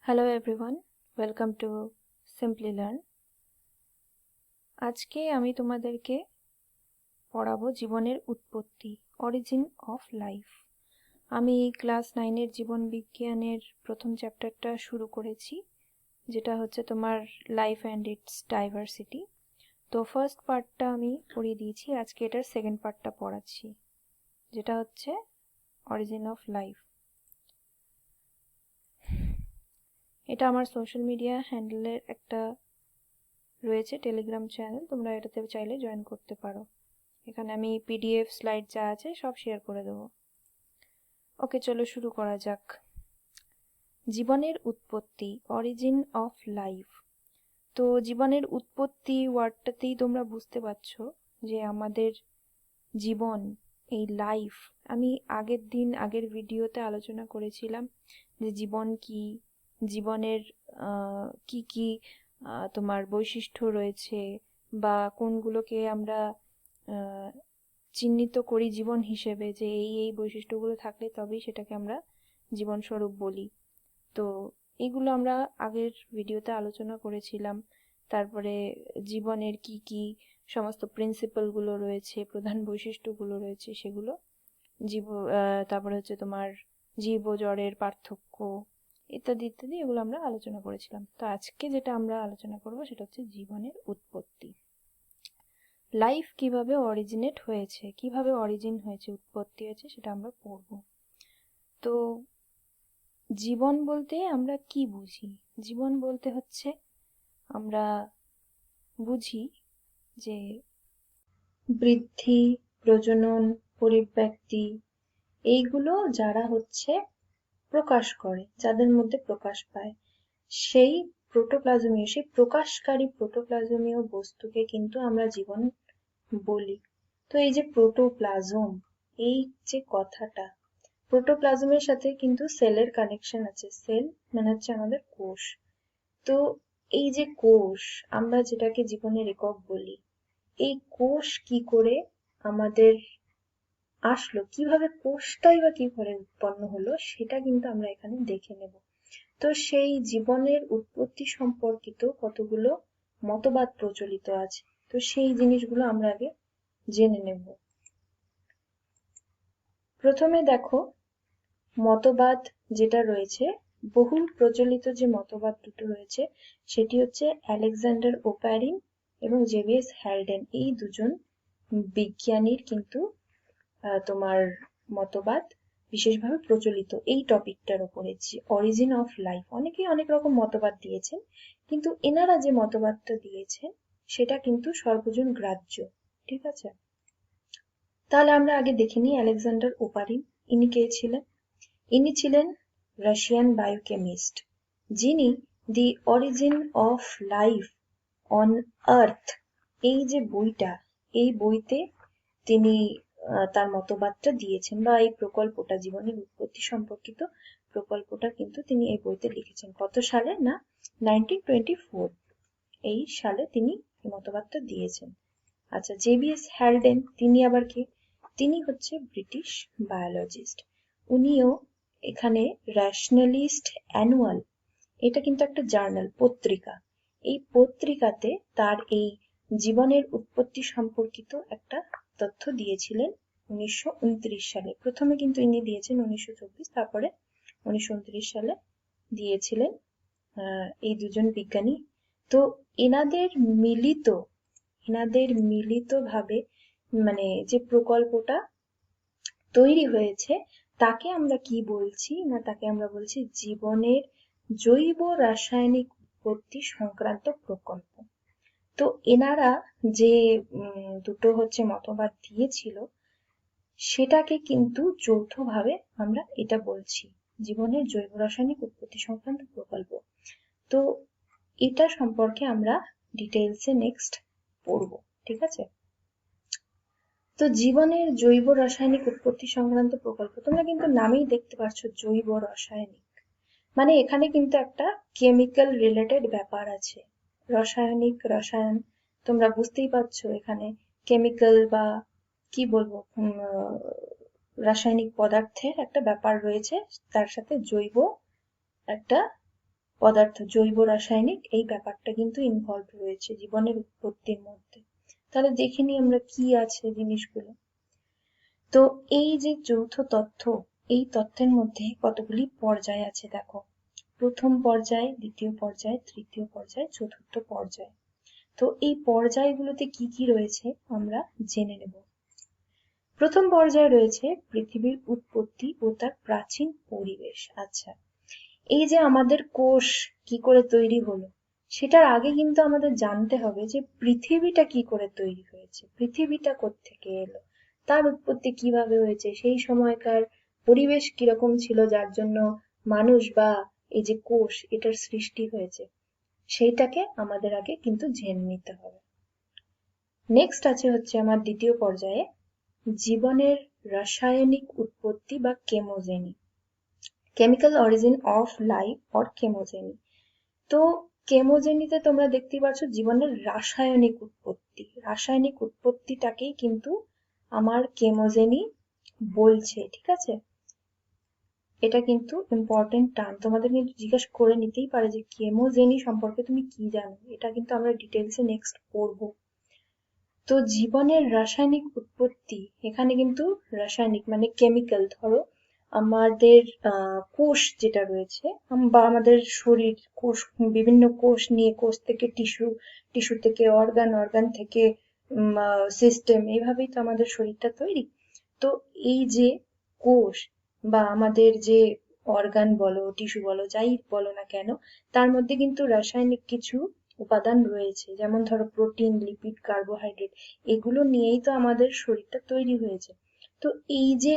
Hello everyone, welcome to simply learn. আজকে আমি তোমাদেরকে পড়াবো জীবনের উৎপত্তি, অরিজিন অফ লাইফ। আমি ক্লাস 9-এর জীবন বিজ্ঞানের প্রথম চ্যাপ্টারটা শুরু করেছি, যেটা হচ্ছে তোমার লাইফ অ্যান্ড ইটস ডাইভার্সিটি। তো ফার্স্ট পার্টটা আমি পড়িয়ে দিয়েছি, আজকে এটার সেকেন্ড পার্টটা পড়াচ্ছি, যেটা হচ্ছে অরিজিন অফ লাইফ। এটা আমার সোশ্যাল মিডিয়া হ্যান্ডেলের একটা রয়েছে টেলিগ্রাম চ্যানেল, তোমরা এটাতে চাইলে জয়েন করতে পারো। এখানে আমি পিডিএফ স্লাইড যা আছে সব শেয়ার করে দেবো। ওকে, চলো শুরু করা যাক। জীবনের উৎপত্তি, অরিজিন অফ লাইফ। তো জীবনের উৎপত্তি ওয়ার্ডটাতেই তোমরা বুঝতে পারছো যে আমাদের জীবন, এই লাইফ, আমি আগের ভিডিওতে আলোচনা করেছিলাম যে জীবন কি, জীবনের কি কি তোমার বৈশিষ্ট্য রয়েছে, বা কোনগুলোকে আমরা চিহ্নিত করি জীবন হিসেবে, যে এই বৈশিষ্ট্যগুলো থাকলে তবেই সেটাকে আমরা জীবন স্বরূপ বলি। তো এগুলো আমরা আগের ভিডিওতে আলোচনা করেছিলাম। তারপরে জীবনের কি কি সমস্ত প্রিন্সিপালগুলো রয়েছে, প্রধান বৈশিষ্ট্যগুলো রয়েছে সেগুলো, তারপরে হচ্ছে তোমার জীব ও জড়ের পার্থক্য ইত্যাদি ইত্যাদি, এগুলো আমরা আলোচনা করেছিলাম। তো আজকে যেটা আমরা আলোচনা করব সেটা হচ্ছে জীবনের উৎপত্তি। লাইফ কিভাবে অরিজিনেট হয়েছে, কিভাবে অরিজিন হয়েছে, উৎপত্তি হয়েছে, সেটা আমরা পড়ব। তো জীবন বলতে আমরা কি বুঝি? জীবন বলতে হচ্ছে আমরা বুঝি যে বৃদ্ধি, প্রজনন, পরিব্যক্তি, এইগুলো যারা হচ্ছে প্রকাশ করে, যাদের মধ্যে প্রকাশ পায়, সেই প্রোটোপ্লাজমীয়, সেই প্রকাশকারী প্রোটোপ্লাজমীয় বস্তুকে কিন্তু আমরা জীবন বলি। তো এই যে প্রোটোপ্লাজম, এই যে কথাটা, প্রোটোপ্লাজমের সাথে কিন্তু সেলের কানেকশন আছে। সেল মানে হচ্ছে আমাদের কোষ। তো এই যে কোষ, আমরা যেটাকে জীবনের একক বলি, এই কোষ কি করে আমাদের আসলো, কিভাবে কোষটাই বা কি করে উৎপন্ন হলো, সেটা কিন্তু আমরা এখানে দেখে নেব। তো সেই জীবনের উৎপত্তি সম্পর্কিত কতগুলো মতবাদ প্রচলিত আছে, তো সেই জিনিসগুলো আমরা আগে জেনে নেব। প্রথমে দেখো, মতবাদ যেটা রয়েছে, বহুল প্রচলিত যে মতবাদ দুটো রয়েছে, সেটি হচ্ছে আলেকজান্ডার ওপ্যারিন এবং জেভিয়াস হ্যালডেন, এই দুজন বিজ্ঞানীর কিন্তু তোমার মতবাদ বিশেষভাবে প্রচলিত এই টপিকটার উপরে, অরিজিন অফ লাইফ। অনেকেই অনেক রকম মতবাদ দিয়েছেন, কিন্তু এনারা যে মতবাদটা দিয়েছেন সেটা কিন্তু সর্বজন গ্রাহ্য। ঠিক আছে, তাহলে আমরা আগে দেখে নিই আলেকজান্ডার ওপারিন, ইনি কে ছিলেন? ইনি ছিলেন রাশিয়ান বায়োকেমিস্ট, যিনি দি origin of life on earth, এই যে বইটা, এই বইতে তিনি তার মতবাদটা দিয়েছেন, বা এই প্রকল্পটা, জীবনের উৎপত্তি সম্পর্কিত প্রকল্পটা কিন্তু তিনি এই বইতে লিখেছেন। কত সালে? না, 1924 এই সালে তিনি এই মতবাদটা দিয়েছেন। আচ্ছা, জেবিএস হ্যালডেন, তিনি আবার কি? তিনি হচ্ছে ব্রিটিশ বায়োলজিস্ট। উনিও এখানে র্যাশনালিস্ট অ্যানুয়াল, এটা কিন্তু একটা জার্নাল, পত্রিকা, এই পত্রিকাতে তার এই জীবনের উৎপত্তি সম্পর্কিত একটা তথ্য দিয়েছিলেন 1929 সালে। প্রথমে কিন্তু ইনি দিয়েছেন 1924, তারপরে 1929 সালে দিয়েছিলেন এই দুজন বিজ্ঞানী। তো এনাদের মিলিতভাবে মানে যে প্রকল্পটা তৈরি হয়েছে, তাকে আমরা কি বলছি? না, তাকে আমরা বলছি জীবনের জৈব রাসায়নিক উৎপত্তি সংক্রান্ত প্রকল্প। তো এনারা যে দুটো হচ্ছে মতবাদ দিয়েছিল, সেটাকে কিন্তু যৌথভাবে আমরা এটা বলছি জীবনের জৈব রাসায়নিক উৎপত্তি সংক্রান্ত প্রকল্প। তো এটা সম্পর্কে আমরা ডিটেইলসে নেক্সট পড়বো। ঠিক আছে, তো জীবনের জৈব রাসায়নিক উৎপত্তি সংক্রান্ত প্রকল্প, তোমরা কিন্তু নামেই দেখতে পাচ্ছ জৈব রাসায়নিক, মানে এখানে কিন্তু একটা কেমিক্যাল রিলেটেড ব্যাপার আছে। রাসায়নিক, রসায়ন, তোমরা বুঝতেই পারছো এখানে কেমিক্যাল বা কি বলবো, রাসায়নিক পদার্থের একটা ব্যাপার রয়েছে, তার সাথে জৈব একটা পদার্থ, জৈব রাসায়নিক এই ব্যাপারটা কিন্তু ইনভলভ রয়েছে জীবনের উৎপত্তির মধ্যে। তাহলে দেখে নিই আমরা কি আছে জিনিসগুলো। তো এই যে যৌথ তথ্য, এই তথ্যের মধ্যে কতগুলি পর্যায় আছে দেখো। প্রথম পর্যায়, দ্বিতীয় পর্যায়, তৃতীয় পর্যায়, চতুর্থ পর্যায়। তো এই পর্যায়গুলোতে কি কি রয়েছে আমরা জেনে নেব। প্রথম পর্যায়ে রয়েছে পৃথিবীর উৎপত্তি ও তার প্রাচীন পরিবেশ। আচ্ছা, এই যে আমাদের কোষ কি করে তৈরি হলো, সেটার আগে কিন্তু আমাদের জানতে হবে যে পৃথিবীটা কি করে তৈরি হয়েছে, পৃথিবীটা কোত্থেকে এলো, তার উৎপত্তি কিভাবে হয়েছে, সেই সময়কার পরিবেশ কিরকম ছিল যার জন্য মানুষ বা এই যে কোষ এটার সৃষ্টি হয়েছে, সেইটাকে আমাদের আগে কিন্তু জেনে নিতে হবে। নেক্সট আছে হচ্ছে আমার দ্বিতীয় পর্যায়ে জীবনের রাসায়নিক উৎপত্তি বা chemogeny, chemical origin of life or chemogeny. তো কেমোজেনিতে তোমরা দেখতেই পাচ্ছ জীবনের রাসায়নিক উৎপত্তি, রাসায়নিক উৎপত্তিটাকেই কিন্তু আমার কেমোজেনি বলছে, ঠিক আছে। এটা কিন্তু ইম্পর্টেন্ট টার্ম, তোমাদের কিন্তু জিজ্ঞাসা করে নিতেই পারে যে কেমোজেনি সম্পর্কে তুমি কি জানো, এটা কিন্তু আমরা ডিটেলসে নেক্সট পড়বো। তো জীবনের রাসায়নিক উৎপত্তি, এখানে কিন্তু রাসায়নিক মানে কেমিক্যাল, ধরো আমাদের কোষ যেটা রয়েছে বা আমাদের শরীর, কোষ, বিভিন্ন কোষ নিয়ে, কোষ থেকে টিস্যু, টিস্যু থেকে অর্গান, অর্গান থেকে সিস্টেম, এইভাবেই তো আমাদের শরীরটা তৈরি। তো এই যে কোষ বা আমাদের যে অর্গান বলো, টিস্যু বলো, যাই বলো না কেন, তার মধ্যে কিন্তু রাসায়নিক কিছু উপাদান রয়েছে, যেমন ধরো প্রোটিন, লিপিড, কার্বোহাইড্রেট, এগুলো নিয়েই তো আমাদের শরীরটা তৈরি হয়েছে। তো এই যে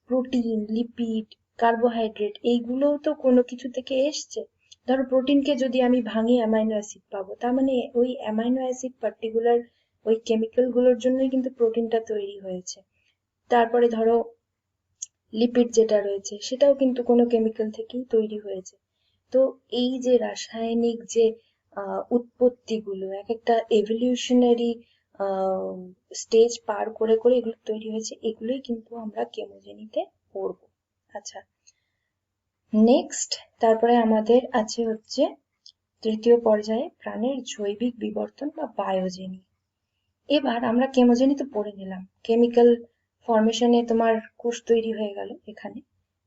প্রোটিন, লিপিড, কার্বোহাইড্রেট, এইগুলোও তো কোনো কিছু থেকে এসছে। ধরো প্রোটিনকে যদি আমি ভাঙি অ্যামাইনো অ্যাসিড পাবো, তার মানে ওই অ্যামাইনো অ্যাসিড পার্টিকুলার ওই কেমিক্যাল গুলোর জন্যই কিন্তু প্রোটিনটা তৈরি হয়েছে। তারপরে ধরো লিপিড যেটা রয়েছে সেটাও কিন্তু কোনো কেমিক্যাল থেকেই তৈরি হয়েছে। তো এই যে রাসায়নিক যে উৎপত্তিগুলো এক একটা এভলিউশনারি স্টেজ পার করে করে এগুলো তৈরি হয়েছে, এগুলোই কিন্তু আমরা কেমোজেনিতে পড়বো। আচ্ছা, নেক্সট তারপরে আমাদের আছে হচ্ছে তৃতীয় পর্যায়ে প্রাণের জৈবিক বিবর্তন বা বায়োজেনি। এবার আমরা কেমোজেনি তো পড়ে নিলাম, কেমিক্যাল ফরমেশনে তোমার কোষ তৈরি হয়ে গেল এখানে।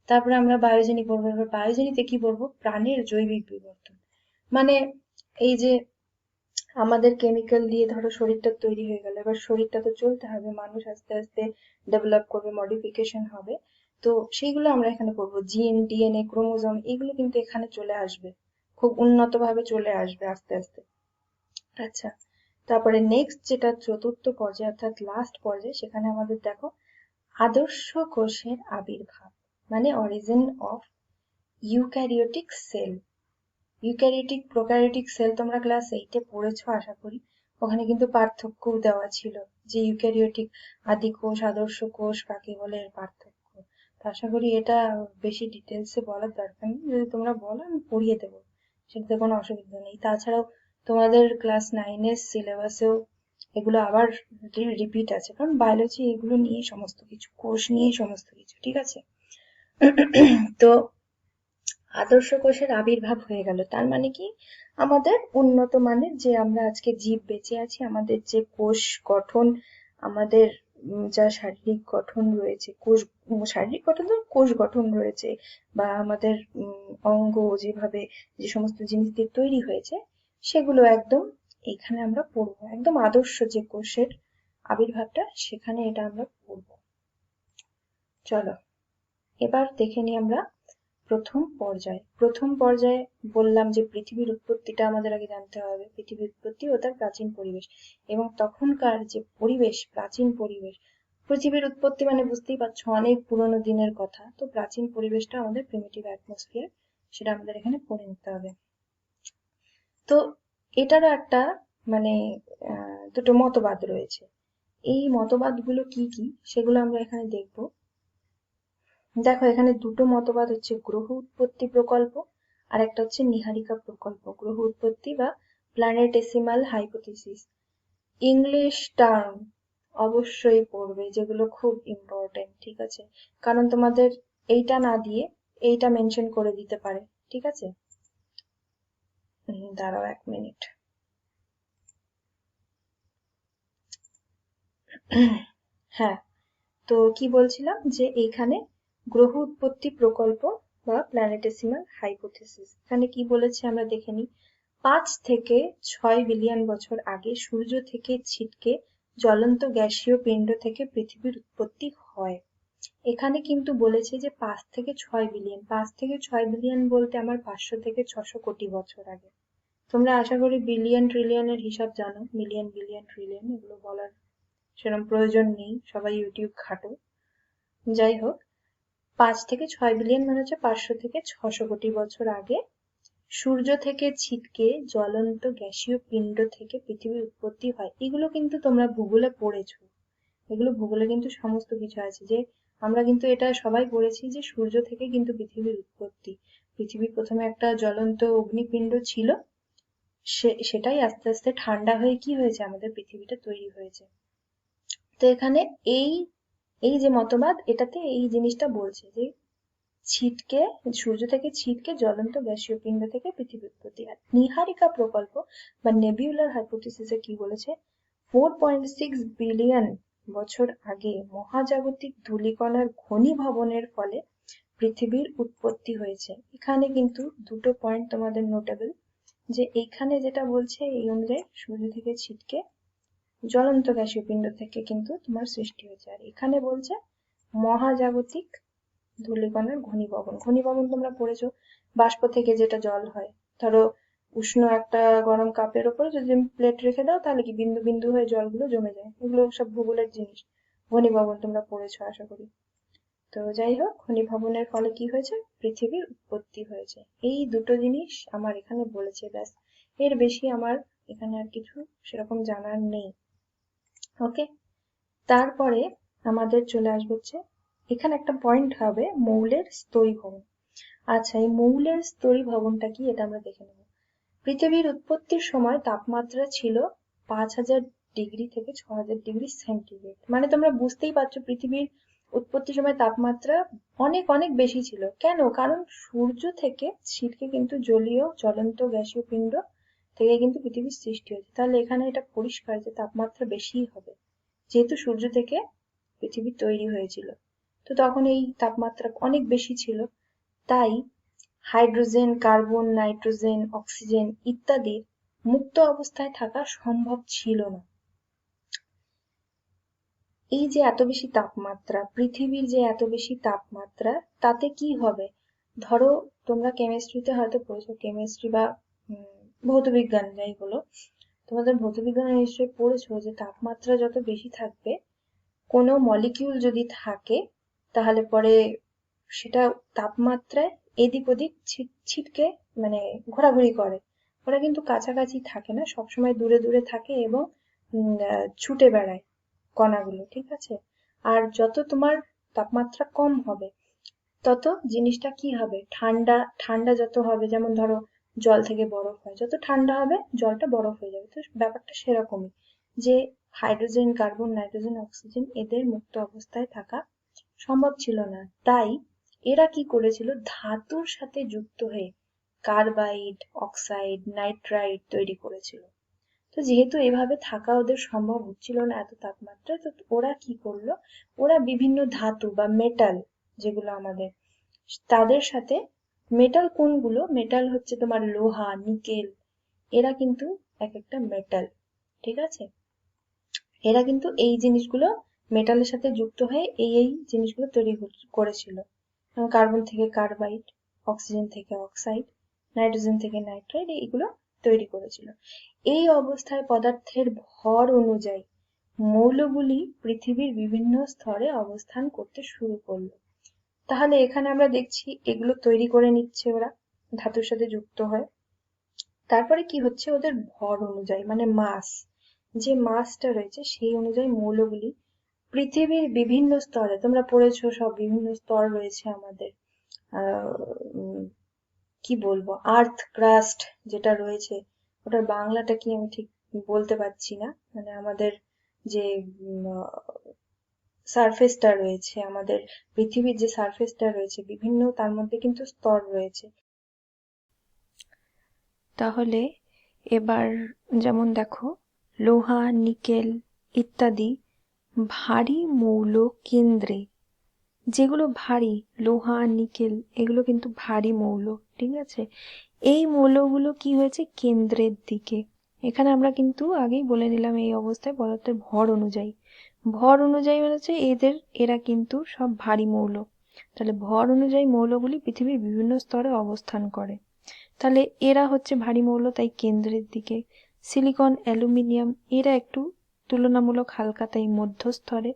তারপরে আমরা বায়োজেনি পড়বো। এবার বায়োজেনিতে কি পড়বো, প্রাণের জৈবিক বিবর্তন। মানে এই যে আমাদের কেমিক্যাল দিয়ে ধরো শরীরটা তৈরি হয়ে গেল, এবার শরীরটা তো চলতে হবে, মানুষ আস্তে আস্তে ডেভেলপ করবে, মডিফিকেশন হবে। তো সেইগুলো আমরা এখানে পড়বো, জিন, ডিএনএ, ক্রোমোজোম, এগুলো কিন্তু এখানে চলে আসবে, খুব উন্নত ভাবে চলে আসবে আস্তে আস্তে। আচ্ছা, তারপরে নেক্সট যেটা চতুর্থ পর্যায়ে অর্থাৎ লাস্ট পর্যায়ে, সেখানে আমাদের দেখো আদর্শ কোষের আবির্ভাব, মানে origin of eukaryotic sell. Eukaryotic prokaryotic sell তোমরা ক্লাস 8-এ পড়েছো আশা করি, ওখানে কিন্তু পার্থক্যও দেওয়া ছিল যে ইউক্যারিওটিক আদি কোষ, আদর্শ কোষ কাকে বলে, এর পার্থক্য। তো আশা করি এটা বেশি ডিটেলসে বলার দরকার নেই, যদি তোমরা বলো আমি পড়িয়ে দেবো, সেটাতে কোনো অসুবিধা নেই। তাছাড়াও তোমাদের ক্লাস 9-এর সিলেবাসেও এগুলো আবার রিপিট আছে, কারণ বায়োলজি এগুলো নিয়ে সমস্ত কিছু, কোষ নিয়ে সমস্ত কিছু, ঠিক আছে। তো আদর্শ কোষের আবির্ভাব হয়ে গেল, তার মানে কি আমাদের উন্নত মানের যে আমরা আজকে জীব বেঁচে আছি, আমাদের যে কোষ গঠন, আমাদের যা শারীরিক গঠন রয়েছে, কোষ শারীরিক গঠন তো কোষ গঠন রয়েছে, বা আমাদের অঙ্গ যেভাবে যে সমস্ত জিনিস দিয়ে তৈরি হয়েছে, সেগুলো একদম এখানে আমরা পড়বো, একদম আদর্শ যে কোষের আবির্ভাবটা, সেখানে এটা আমরা পড়বো। চলো এবার দেখে নিই আমরা প্রথম পর্যায়। প্রথম পর্যায়ে বললাম যে পৃথিবীর উৎপত্তিটা আমাদের আগে জানতে হবে, পৃথিবীর উৎপত্তি ও তার প্রাচীন পরিবেশ, এবং তখনকার যে পরিবেশ, প্রাচীন পরিবেশ। পৃথিবীর উৎপত্তি মানে বুঝতেই পারছো অনেক পুরোনো দিনের কথা, তো প্রাচীন পরিবেশটা আমাদের প্রিমিটিভ অ্যাটমসফিয়ার, সেটা আমাদের এখানে পড়ে নিতে হবে। তো এটারও একটা মানে দুটো মতবাদ রয়েছে, এই মতবাদগুলো কি কি সেগুলো আমরা এখানে দেখবো। দেখো এখানে দুটো মতবাদ হচ্ছে গ্রহ উৎপত্তি প্রকল্প আর একটা হচ্ছে নীহারিকা প্রকল্প। গ্রহ উৎপত্তি বা প্ল্যানেটেসিমাল হাইপোথিসিস, ইংলিশ টার্ম অবশ্যই পড়বে, যেগুলো খুব ইম্পর্টেন্ট, ঠিক আছে, কারণ তোমাদের এইটা না দিয়ে এইটা মেনশন করে দিতে পারে, ঠিক আছে। দাঁড়াও 1 মিনিট। হ্যাঁ, তো কি বলছিলাম যে এইখানে গ্রহ উৎপত্তি প্রকল্প বা প্ল্যানেটেসিমাল হাইপোথিসিস, এখানে কি বলেছে আমরা দেখে নিই। 5 থেকে 6 বিলিয়ন বছর আগে সূর্য থেকে ছিটকে জ্বলন্ত গ্যাসীয় পিণ্ড থেকে পৃথিবীর উৎপত্তি হয়। এখানে কিন্তু বলেছে যে 5 থেকে 6 বিলিয়ন, 5 থেকে 6 বিলিয়ন বলতে আমার 500 থেকে 600 কোটি বছর আগে। তোমরা আশা করি বিলিয়ন ট্রিলিয়নের হিসাব জানো, মিলিয়ন বিলিয়ন ট্রিলিয়ন এগুলো বলার সেরকম প্রয়োজন নেই, সবাই ইউটিউব ঘাটো। যাই হোক, 5 থেকে 6 বিলিয়ন মানে হচ্ছে 500 থেকে 600 কোটি বছর আগে সূর্য থেকে ছিটকে জ্বলন্ত গ্যাসীয় পিণ্ড থেকে পৃথিবীর উৎপত্তি হয়। এগুলো কিন্তু তোমরা ভূগোলে পড়েছো, এগুলো ভূগোলে কিন্তু সমস্ত কিছু আছে, যে আমরা কিন্তু এটা সবাই পড়েছি যে সূর্য থেকে কিন্তু পৃথিবীর উৎপত্তি। পৃথিবী প্রথমে একটা জ্বলন্ত অগ্নিপিণ্ড ছিল, সেটাই আস্তে আস্তে ঠান্ডা হয়ে কি হয়েছে, আমাদের পৃথিবীটা তৈরি হয়েছে। তো এখানে এই এই যে মতবাদ, এটাতে এই জিনিসটা বলছে যে ছিটকে সূর্য থেকে ছিটকে জ্বলন্ত গ্যাসীয় পিণ্ড থেকে পৃথিবীর উৎপত্তি। আর নীহারিকা প্রকল্প বা নেবিউলার হাইপোথিসিসে কি বলেছে, 4.6 বিলিয়ন বছর আগে মহাজাগতিক ধূলিকণার ঘনীভবনের ফলে পৃথিবীর উৎপত্তি হয়েছে। এখানে কিন্তু দুটো পয়েন্ট তোমাদের নোটেবল, যে এইখানে যেটা বলছে এই অনুযায়ী সূর্য থেকে ছিটকে জ্বলন্ত গ্যাসীয় পিণ্ড থেকে কিন্তু তোমার সৃষ্টি হয়েছে। আর এখানে বলছে মহাজাগতিক ধূলিকণার ঘনীভবন। ঘনীভবন তোমরা পড়েছো, বাষ্প থেকে যেটা জল হয়, ধরো উষ্ণ একটা গরম কাপের ওপরে যদি তুমি প্লেট রেখে দাও তাহলে কি বিন্দু বিন্দু হয়ে জলগুলো জমে যায়, এগুলো সব ভূগোলের জিনিস। ঘনীভবন তোমরা পড়েছো আশা করি। তো যাই হোক, ঘনীভবনের ফলে কি হয়েছে, পৃথিবীর উৎপত্তি হয়েছে। এই দুটো জিনিস আমার এখানে বলেছে, ব্যাস, এর বেশি আমার এখানে আর কিছু সেরকম জানার নেই। ওকে, তারপরে আমাদের চলে আসবে হচ্ছে, এখানে একটা পয়েন্ট হবে মৌলের স্তরীভবন। আচ্ছা, এই মৌলের স্তরীভবনটা কি এটা আমরা দেখে নেব। পৃথিবীর উৎপত্তির সময় তাপমাত্রা ছিল 5000 ডিগ্রি থেকে 6000 ডিগ্রি সেন্টিগ্রেড। মানে তোমরা বুঝতেই পারছো পৃথিবীর উৎপত্তির সময় তাপমাত্রা অনেক অনেক বেশি ছিল। কেন? কারণ সূর্য থেকে ছিটকে কিন্তু জলীয় জ্বলন্ত গ্যাসীয় পিণ্ড থেকে কিন্তু পৃথিবীর সৃষ্টি হয়েছে। তাহলে এখানে এটা পরিষ্কার যে তাপমাত্রা বেশিই হবে, যেহেতু সূর্য থেকে পৃথিবী তৈরি হয়েছিল। তো তখন এই তাপমাত্রা অনেক বেশি ছিল, তাই হাইড্রোজেন, কার্বন, নাইট্রোজেন, অক্সিজেন ইত্যাদির মুক্ত অবস্থায় থাকা সম্ভব ছিল না। এই যে এত বেশি তাপমাত্রা, পৃথিবীর যে এত বেশি তাপমাত্রা, তাতে কি হবে? ধরো তোমরা কেমিস্ট্রিতে হয়তো পড়েছো, কেমিস্ট্রি বা ভৌতবিজ্ঞান যাই হলো, তোমাদের ভৌতবিজ্ঞানে নিশ্চয়ই পড়েছো যে তাপমাত্রা যত বেশি থাকবে, কোনো মলিকিউল যদি থাকে তাহলে পরে সেটা তাপমাত্রায় এদিক ওদিক ছিটকে মানে ঘোরাঘুরি করে। ওরা কিন্তু কাছাকাছি থাকে না, সবসময় দূরে দূরে থাকে এবং ছুটে বেড়ায় কণাগুলো, ঠিক আছে? আর যত তোমার তাপমাত্রা কম হবে তত জিনিসটা কি হবে, ঠান্ডা ঠান্ডা যত হবে, যেমন ধরো জল থেকে বরফ হয়, যত ঠান্ডা হবে জলটা বরফ হয়ে যাবে। তো ব্যাপারটা সেরকমই, যে হাইড্রোজেন, কার্বন, নাইট্রোজেন, অক্সিজেন এদের মুক্ত অবস্থায় থাকা সম্ভব ছিল না। তাই এরা কি করেছিল, ধাতুর সাথে যুক্ত হয়ে কার্বাইড, অক্সাইড, নাইট্রাইট তৈরি করেছিল। তো যেহেতু এভাবে থাকা ওদের সম্ভব হচ্ছিল না এত তাপমাত্রায়, তো ওরা কি করলো, ওরা বিভিন্ন ধাতু বা মেটাল যেগুলো আমাদের, তাদের সাথে, মেটাল কোনগুলো, মেটাল হচ্ছে তোমার লোহা, নিকেল, এরা কিন্তু এক একটা মেটাল, ঠিক আছে? এরা কিন্তু এই জিনিসগুলো মেটালের সাথে যুক্ত হয়ে এই জিনিসগুলো তৈরি করেছিল। কার্বন থেকে কার্বাইড, অক্সিজেন থেকে অক্সাইড, নাইট্রোজেন থেকে নাইট্রাইট, এইগুলো তৈরি করেছিল। এই অবস্থায় পদার্থের ভর অনুযায়ী মৌলগুলি পৃথিবীর বিভিন্ন স্তরে অবস্থান করতে শুরু করলো। তাহলে এখানে আমরা দেখছি এগুলো তৈরি করে নিচ্ছে ওরা ধাতুর সাথে যুক্ত হয়। তারপরে কি হচ্ছে, ওদের ভর অনুযায়ী মানে মাস, যে মাসটা রয়েছে সেই অনুযায়ী মৌলগুলি পৃথিবীর বিভিন্ন স্তরে, তোমরা পড়েছো সব, বিভিন্ন স্তর রয়েছে আমাদের। কি বলবো, আর্থ ক্রাস্ট যেটা রয়েছে, ওটার বাংলাটা কি আমি ঠিক বলতে পারছি না, মানে আমাদের যে সারফেসটা রয়েছে, আমাদের পৃথিবীর যে সারফেসটা রয়েছে, বিভিন্ন তার মধ্যে কিন্তু স্তর রয়েছে। তাহলে এবার যেমন দেখো, লোহা, নিকেল ইত্যাদি ভারী মৌল কেন্দ্রে, যেগুলো ভারী, লোহা, নিকেল এগুলো কিন্তু ভারী মৌল, ঠিক আছে। এই মৌলগুলো কি হয়েছে কেন্দ্রের দিকে। এখানে আমরা কিন্তু আগেই বলে নিলাম এই অবস্থায় পদার্থের ভর অনুযায়ী মানে হচ্ছে এরা কিন্তু সব ভারী মৌল। তাহলে ভর অনুযায়ী মৌলগুলি পৃথিবীর বিভিন্ন স্তরে অবস্থান করে। তাহলে এরা হচ্ছে ভারী মৌল, তাই কেন্দ্রের দিকে। সিলিকন, অ্যালুমিনিয়াম এরা একটু তুলনামূলক হালকা, তাই মধ্যস্তরে।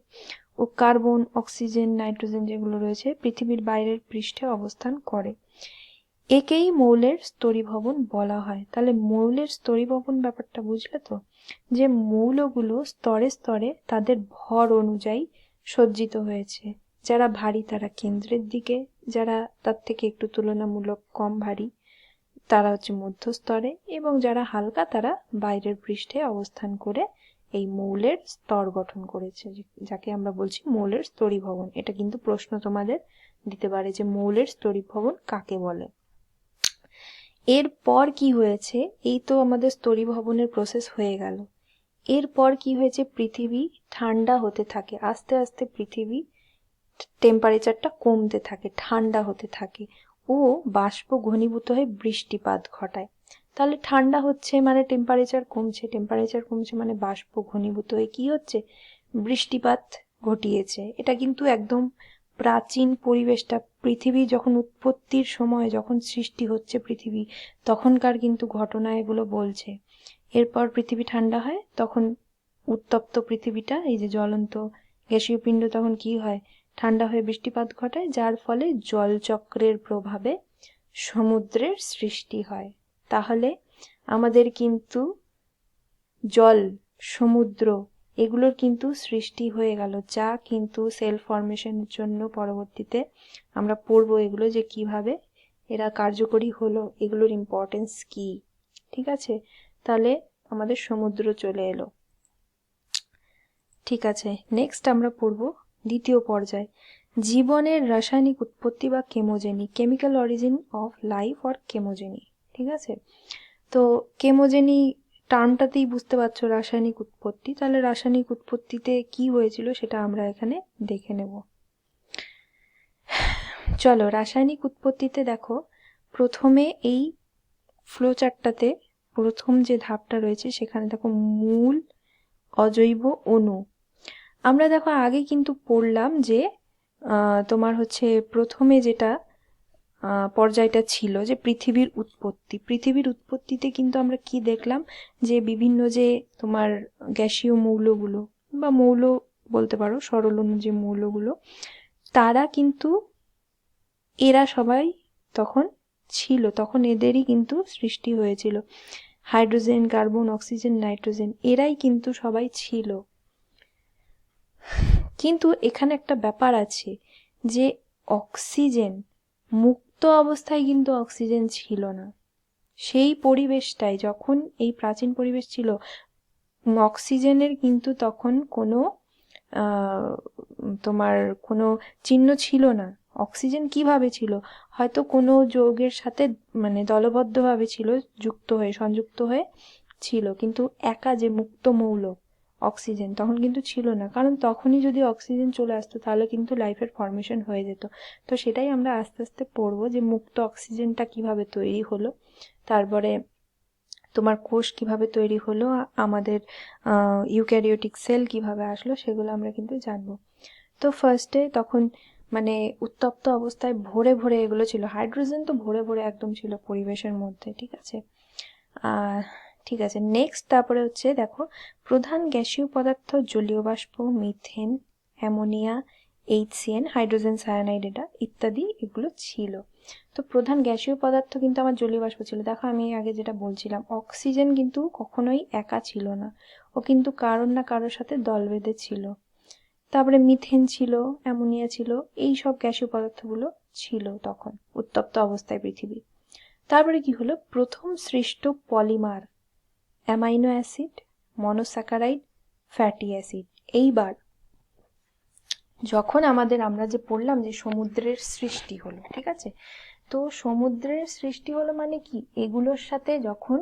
ও কার্বন, অক্সিজেন, নাইট্রোজেন যেগুলো রয়েছে পৃথিবীর বাইরের পৃষ্ঠে অবস্থান করে। একেই মৌলের স্তরীভবন বলা হয়। তাহলে মৌলের স্তরীভবন ব্যাপারটা বুঝলে তো, যে মৌলগুলো স্তরে স্তরে তাদের ভর অনুযায়ী সজ্জিত হয়েছে। যারা ভারী তারা কেন্দ্রের দিকে, যারা তার থেকে একটু তুলনামূলক কম ভারী তারা হচ্ছে মধ্যস্তরে, এবং যারা হালকা তারা বাইরের পৃষ্ঠে অবস্থান করে এই মৌলের স্তর গঠন করেছে, যাকে আমরা বলছি মৌলের স্তরীভবন। এটা কিন্তু প্রশ্ন তোমাদের দিতে পারে যে মৌলের স্তরীভবন কাকে বলে। এরপর কি হয়েছে, এই তো আমাদের স্তরীভবনের প্রসেস হয়ে গেল। এরপর কি হয়েছে, পৃথিবী ঠান্ডা হতে থাকে, আস্তে আস্তে পৃথিবী টেম্পারেচারটা কমতে থাকে, ঠান্ডা হতে থাকে ও বাষ্প ঘনীভূত হয়ে বৃষ্টিপাত ঘটায়। তাহলে ঠান্ডা হচ্ছে মানে টেম্পারেচার কমছে মানে বাষ্প ঘনীভূত হয়ে কি হচ্ছে, বৃষ্টিপাত ঘটিয়েছে। এটা কিন্তু একদম প্রাচীন পরিবেশটা, পৃথিবী যখন উৎপত্তির সময় যখন সৃষ্টি হচ্ছে পৃথিবী তখনকার কিন্তু ঘটনা এগুলো বলছে। এরপর পৃথিবী ঠান্ডা হয়, তখন উত্তপ্ত পৃথিবীটা, এই যে জ্বলন্ত গ্যাসীয় পিণ্ড তখন কি হয়, ঠান্ডা হয়ে বৃষ্টিপাত ঘটায়, যার ফলে জলচক্রের প্রভাবে সমুদ্রের সৃষ্টি হয়। তাহলে আমাদের কিন্তু জল, সমুদ্র এগুলোর কিন্তু সৃষ্টি হয়ে গেল, যা কিন্তু সেল ফরমেশনের জন্য পরবর্তীতে আমরা পড়বো এগুলো, যে কিভাবে এরা কার্যকরী হলো, এগুলোর ইম্পর্টেন্স কি, ঠিক আছে। তাহলে আমাদের সমুদ্র চলে এলো। ঠিক আছে, নেক্সট আমরা পড়বো দ্বিতীয় পর্যায়, জীবনের রাসায়নিক উৎপত্তি বা chemogeny, chemical origin of life or chemogeny, ঠিক আছে। তো কেমোজেনি টার্মটাতেই বুঝতে পারছো রাসায়নিক উৎপত্তি। তাহলে রাসায়নিক উৎপত্তিতে কি হয়েছিল সেটা আমরা এখানে দেখে নেব। চলো, রাসায়নিক উৎপত্তিতে দেখো, প্রথমে এই ফ্লোচার্টটাতে প্রথম যে ধাপটা রয়েছে সেখানে দেখো মূল অজৈব অণু। আমরা দেখো আগে কিন্তু পড়লাম যে তোমার হচ্ছে প্রথমে যেটা পর্যায়টা ছিল যে পৃথিবীর উৎপত্তিতে কিন্তু আমরা কি দেখলাম, যে বিভিন্ন যে তোমার গ্যাসীয় মৌলগুলো বা মৌল বলতে পারো, সরল অণু যে মৌলগুলো, তারা কিন্তু এরা সবাই তখন ছিল, তখন এদেরই কিন্তু সৃষ্টি হয়েছিল। হাইড্রোজেন, কার্বন, অক্সিজেন, নাইট্রোজেন এরাই কিন্তু সবাই ছিল। কিন্তু এখানে একটা ব্যাপার আছে, যে অক্সিজেন, মুক্ত অবস্থায় কিন্তু অক্সিজেন ছিল না। সেই পরিবেশটাই যখন এই প্রাচীন পরিবেশ ছিল, অক্সিজেনের কিন্তু তখন কোনো তোমার কোনো চিহ্ন ছিল না। অক্সিজেন কিভাবে ছিল, হয়তো কোনো যৌগের সাথে মানে দলবদ্ধভাবে ছিল, সংযুক্ত হয়ে ছিল, কিন্তু একা যে মুক্ত মৌল অক্সিজেন তখন কিন্তু ছিল না। কারণ তখনই যদি অক্সিজেন চলে আসতো তাহলে কিন্তু লাইফের ফরমেশন হয়ে যেত। তো সেটাই আমরা আস্তে আস্তে পড়বো, যে মুক্ত অক্সিজেনটা কিভাবে তৈরি হলো, তারপরে তোমার কোষ কিভাবে তৈরি হলো, আমাদের ইউক্যারিওটিক সেল কিভাবে আসলো, সেগুলো আমরা কিন্তু জানবো। তো ফার্স্টে তখন মানে উত্তপ্ত অবস্থায় ভরে ভরে এগুলো ছিল, হাইড্রোজেন তো ভরে ভরে একদম ছিল পরিবেশের মধ্যে, ঠিক আছে। ঠিক আছে, নেক্সট তারপরে হচ্ছে দেখো, প্রধান গ্যাসীয় পদার্থ জলীয় বাষ্প, methane, ammonia, HCN, hydrogen cyanide এটা ইত্যাদি এগুলো ছিল। তো প্রধান গ্যাসীয় পদার্থ কিন্তু আমার জলীয় বাষ্প ছিল। দেখো আমি আগে যেটা বলছিলাম, অক্সিজেন কিন্তু কখনোই একা ছিল না, ও কিন্তু কারোর না কারোর সাথে দল বেঁধে ছিল। তারপরে মিথেন ছিল, অ্যামোনিয়া ছিল, এই সব গ্যাসীয় পদার্থগুলো ছিল তখন উত্তপ্ত অবস্থায় পৃথিবী। তারপরে কি হলো, প্রথম সৃষ্ট polymer, amino acid, monosaccharide, fatty acid. এইবার যখন আমরা যে পড়লাম যে সমুদ্রের সৃষ্টি হলো, ঠিক আছে, তো সমুদ্রের সৃষ্টি হলো মানে কি, এগুলোর সাথে যখন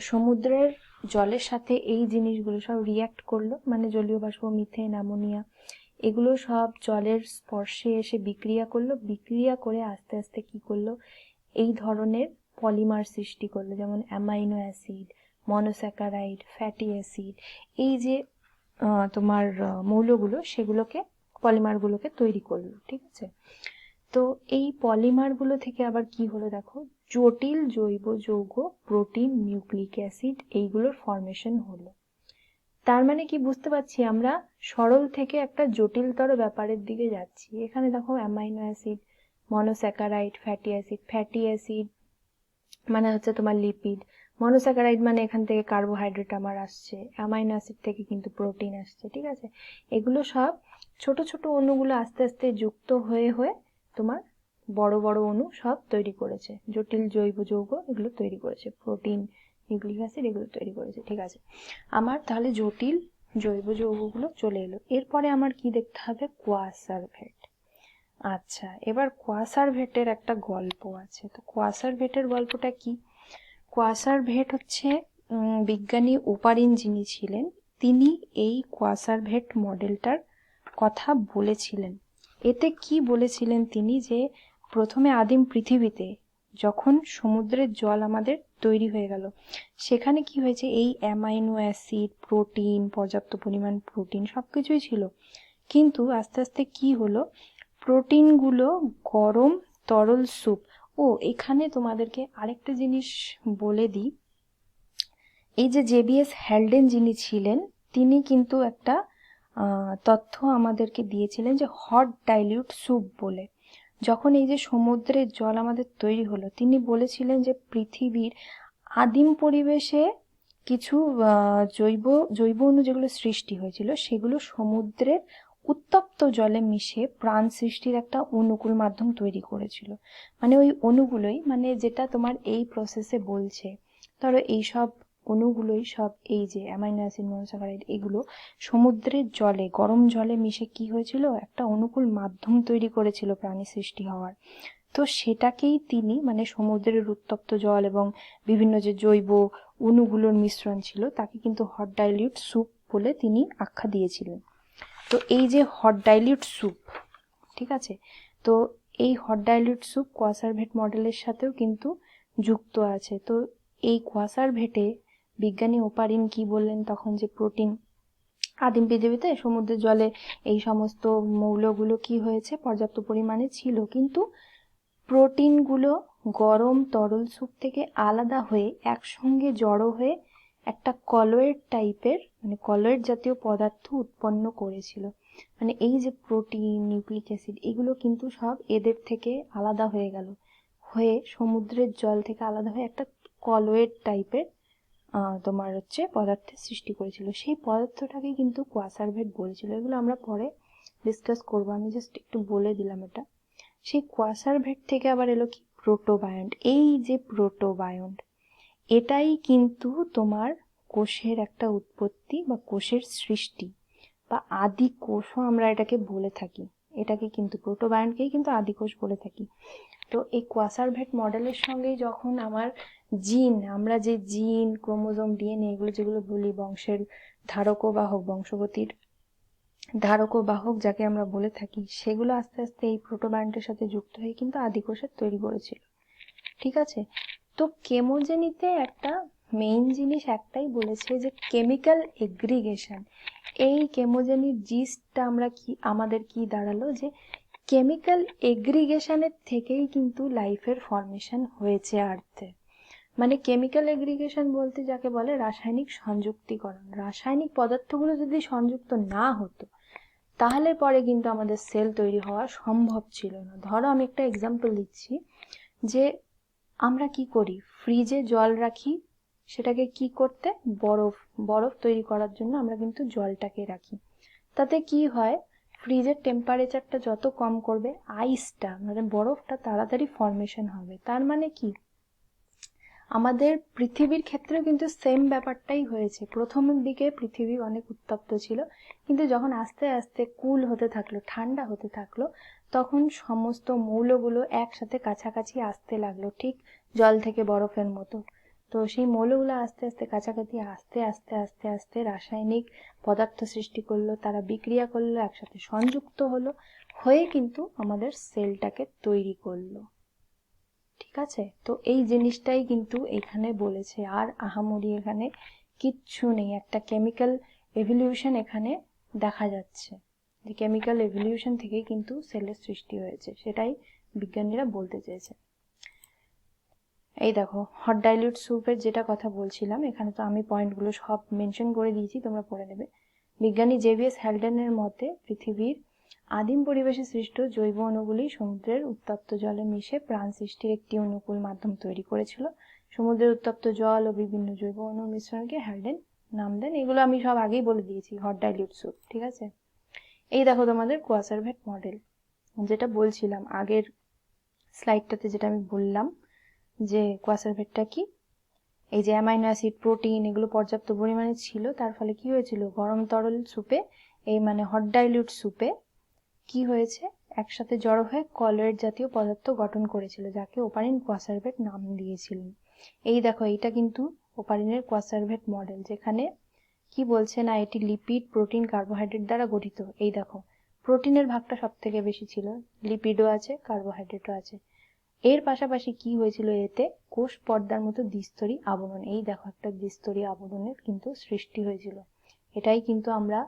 সমুদ্রের জলের সাথে এই জিনিসগুলো সব রিয়াক্ট করলো, মানে জলীয় বাষ্প, মিথেন, অ্যামোনিয়া, এগুলো সব জলের স্পর্শে এসে বিক্রিয়া করলো, বিক্রিয়া করে আস্তে আস্তে কি করলো, এই ধরনের পলিমার সৃষ্টি করলো, যেমন amino acid, monosaccharide, fatty acid, এই যে তোমার মৌলগুলো, সেগুলোকে, পলিমারগুলোকে তৈরি করলো। ঠিক আছে, তো এই পলিমারগুলো থেকে আবার কি হলো দেখো, জটিল জৈব যৌগ, প্রোটিন, নিউক্লিক অ্যাসিড, এইগুলোর ফর্মেশন হলো। তার মানে কি বুঝতে পারছি, আমরা সরল থেকে একটা জটিলতর ব্যাপারের দিকে যাচ্ছি। এখানে দেখো amino acid, monosaccharide, fatty acid, fatty acid মানে হচ্ছে তোমার লিপিড, মনোস্যাকারাইড মানে এখান থেকে কার্বোহাইড্রেট আমার আসছে, অ্যামাইনো অ্যাসিড থেকে কিন্তু প্রোটিন আসছে। ঠিক আছে, এগুলো সব ছোট ছোট অণুগুলো আস্তে আস্তে যুক্ত হয়ে হয়ে তোমার বড় বড় অণু সব তৈরি করেছে, জটিল জৈব যৌগ এগুলো তৈরি করেছে, প্রোটিন, নিউক্লিক অ্যাসিড এগুলো তৈরি করেছে। ঠিক আছে, আমার তাহলে জটিল জৈব যৌগগুলো চলে এলো। এরপরে আমার কি দেখতে হবে, কোয়াসারভেট। আচ্ছা, এবার কোয়াসারভেটের একটা গল্প আছে। তো কোয়াসারভেটের গল্পটা কি, কোয়াসারভেট হচ্ছে বিজ্ঞানী ওপারিন যিনি ছিলেন, তিনি এই কোয়াসারভেট মডেলটার কথা বলেছিলেন। এতে কি বলেছিলেন তিনি, যে প্রথমে আদিম পৃথিবীতে যখন সমুদ্রের জল আমাদের তৈরি হয়ে গেল, সেখানে কি হয়েছে, এই অ্যামাইনো অ্যাসিড, প্রোটিন, পর্যাপ্ত পরিমাণ প্রোটিন সবকিছুই ছিল, কিন্তু আস্তে আস্তে কি হলো, প্রোটিনগুলো গরম তরল স্যুপ, ও এখানে তোমাদেরকে আরেকটা জিনিস বলে দিই, এই যে জেবিএস হ্যালডেন যিনি ছিলেন, তিনি কিন্তু একটা তথ্য আমাদেরকে দিয়েছিলেন যে হট ডাইলিউট স্যুপ বলে। যখন এই যে সমুদ্রের জল আমাদের তৈরি হলো, তিনি বলেছিলেন যে পৃথিবীর আদিম পরিবেশে কিছু জৈব জৈব অণু যেগুলো সৃষ্টি হয়েছিল, সেগুলো সমুদ্রের উত্তপ্ত জলে মিশে প্রাণ সৃষ্টির একটা অনুকূল মাধ্যম তৈরি করেছিল। মানে ওই অণুগুলোই, মানে যেটা তোমার এই প্রসেসে বলছে, ধরো এই সব অণুগুলোই সব, এই যে অ্যামাইনো অ্যাসিড, মনোস্যাকারাইড, এগুলো সমুদ্রের জলে, গরম জলে মিশে কি হয়েছিল, একটা অনুকূল মাধ্যম তৈরি করেছিল প্রাণী সৃষ্টি হওয়ার। তো সেটাকেই তিনি, মানে সমুদ্রের উত্তপ্ত জল এবং বিভিন্ন যে জৈব অণুগুলোর মিশ্রণ ছিল, তাকে কিন্তু হট ডাইলিউট স্যুপ বলে তিনি আখ্যা দিয়েছিলেন। তো এই যে হট ডাইলিউট স্যুপ, ঠিক আছে, তো এই হট ডাইলিউট স্যুপ কোয়াসারভেট মডেলের সাথেও কিন্তু যুক্ত আছে। তো এই কোয়াসারভেটে বিজ্ঞানী ওপারিন কি বললেন তখন, যে প্রোটিন, আদিম পৃথিবীতে সমুদ্রের জলে এই সমস্ত মৌলগুলো কি হয়েছে, পর্যাপ্ত পরিমাণে ছিল, কিন্তু প্রোটিনগুলো গরম তরল স্যুপ থেকে আলাদা হয়ে একসঙ্গে জড়ো হয়ে একটা কলয়েড টাইপের, মানে কলয়েড জাতীয় পদার্থ উৎপন্ন করেছিল। মানে এই যে প্রোটিন, নিউক্লিক অ্যাসিড, এগুলো কিন্তু সব এদের থেকে আলাদা হয়ে গেল, হয়ে সমুদ্রের জল থেকে আলাদা হয়ে একটা কলয়েড টাইপের তোমার হচ্ছে পদার্থের সৃষ্টি করেছিল। সেই পদার্থটাকে কিন্তু কোয়াসারভেট বলেছিল। এগুলো আমরা পরে ডিসকাস করবো, আমি জাস্ট একটু বলে দিলাম এটা। সেই কোয়াসারভেট থেকে আবার এলো কি, প্রোটোবায়ন্ট। এই যে প্রোটোবায়ন্ট, এটাই কিন্তু তোমার কোষের একটা উৎপত্তি বা কোষের সৃষ্টি, বা আদি কোষও আমরা এটাকে বলে থাকি। এটাকে কিন্তু প্রোটোবায়ন্টকেই কিন্তু আদি কোষ বলে থাকি। তো এই কোয়াসারভেট মডেলের সঙ্গেই যখন আমার জিন, আমরা যে জিন, ক্রোমোজোম, ডিএনএ, এগুলো যেগুলো বলি, বংশের ধারক ও বাহক, বংশগতির ধারক ও বাহক যাকে আমরা বলে থাকি, সেগুলো আস্তে আস্তে এই প্রোটোবায়ন্টের সাথে যুক্ত হয়ে কিন্তু আদি কোষের তৈরি করেছিল। ঠিক আছে, তো কেমোজেনিতে একটা মেইন জিনিস একটাই বলেছে, যে কেমিক্যাল এগ্রিগেশন। এই কেমোজেনির জিস্টটা আমরা কি, আমাদের কি দাঁড়ালো, যে কেমিক্যাল এগ্রিগেশনের থেকেই কিন্তু লাইফের ফর্মেশন হয়েছে আর্থে। মানে কেমিক্যাল এগ্রিগেশন বলতে যাকে বলে রাসায়নিক সংযুক্তিকরণ। রাসায়নিক পদার্থগুলো যদি সংযুক্ত না হতো, তাহলে পরে কিন্তু আমাদের সেল তৈরি হওয়া সম্ভব ছিল না। ধরো আমি একটা এক্সাম্পল দিচ্ছি, যে আমরা কি করি, ফ্রিজে জল রাখি, সেটাকে কি করতে, বরফ, বরফ তৈরি করার জন্য আমরা কিন্তু জলটাকে রাখি। তাতে কি হয়, ফ্রিজের টেম্পারেচারটা যত কম করবে, আইসটা মানে বরফটা তাড়াতাড়ি ফর্মেশন হবে। তার মানে কি, আমাদের পৃথিবীর ক্ষেত্রেও কিন্তু সেম ব্যাপারটাই হয়েছে। প্রথমের দিকে পৃথিবী অনেক উত্তপ্ত ছিল, কিন্তু যখন আস্তে আস্তে কুল হতে থাকলো, ঠান্ডা হতে থাকলো, তখন সমস্ত মৌলগুলো একসাথে কাছাকাছি আসতে লাগলো, ঠিক জল থেকে বরফের মতো। তো সেই মৌলগুলো আস্তে আস্তে কাছাকাছি আস্তে আস্তে আস্তে আস্তে রাসায়নিক পদার্থ সৃষ্টি করলো, তারা বিক্রিয়া করলো, একসাথে সংযুক্ত হলো, হয়ে কিন্তু আমাদের সেলটাকে তৈরি করলো। ঠিক আছে, তো এই জিনিসটাই কিন্তু এখানে বলেছে, আর আহামরি এখানে কিচ্ছু নেই। একটা কেমিক্যাল এভলিউশন এখানে দেখা যাচ্ছে, যে কেমিক্যাল এভলিউশন থেকেই কিন্তু সেলের সৃষ্টি হয়েছে, সেটাই বিজ্ঞানীরা বলতে চেয়েছে। এই দেখো হট ডাইলিউট স্যুপের যেটা কথা বলছিলাম, এখানে তো আমি পয়েন্টগুলো সব মেনশন করে দিয়েছি, তোমরা পড়ে নেবে। বিজ্ঞানী জেভিয়াস হ্যালডেনের মতে পৃথিবীর আদিম পরিবেশে সৃষ্ট জৈব অণুগুলি সমুদ্রের উত্তপ্ত জলে মিশে প্রাণ সৃষ্টির একটি অনুকূল মাধ্যম তৈরি করেছিল। সমুদ্রের উত্তপ্ত জল ও বিভিন্ন জৈব অণুর মিশ্রণকে হ্যালডেন নাম দেন। এগুলো আমি সব আগেই বলে দিয়েছি, হট ডাইলিউট স্যুপ। ঠিক আছে, এই দেখো তোমাদের কোয়াসারভেট মডেল, যেটা বলছিলাম আগের স্লাইডটাতে, যেটা আমি বললাম যে কোয়াসারভেটটা কি, এই যে অ্যামাইনো অ্যাসিড, প্রোটিন, এগুলো পর্যাপ্ত পরিমাণে ছিল, তার ফলে কি হয়েছিল, গরম তরল স্যুপে, এই মানে হট ডাইলিউট স্যুপে কি হয়েছে, একসাথে জড়ো হয়ে কলয়েড জাতীয় পদার্থ গঠন করেছিল, যাকে ওপারিন কোয়াসারভেট নাম দিয়েছিলেন। এই দেখো এইটা কিন্তু ওপারিনের কোয়াসারভেট মডেল, যেখানে কি বলছে না, এটি লিপিড, প্রোটিন, কার্বোহাইড্রেট দ্বারা গঠিত। এই দেখো প্রোটিনের ভাগটা সব থেকে বেশি ছিল, লিপিডও আছে, কার্বোহাইড্রেটও আছে। এর পাশাপাশি কি হয়েছিল, এতে কোষ পর্দার মতো দ্বিস্তরী আবরণ, এই দেখো একটা দ্বিস্তরী আবরণের কিন্তু সৃষ্টি হয়েছিল। এটাই কিন্তু আমরা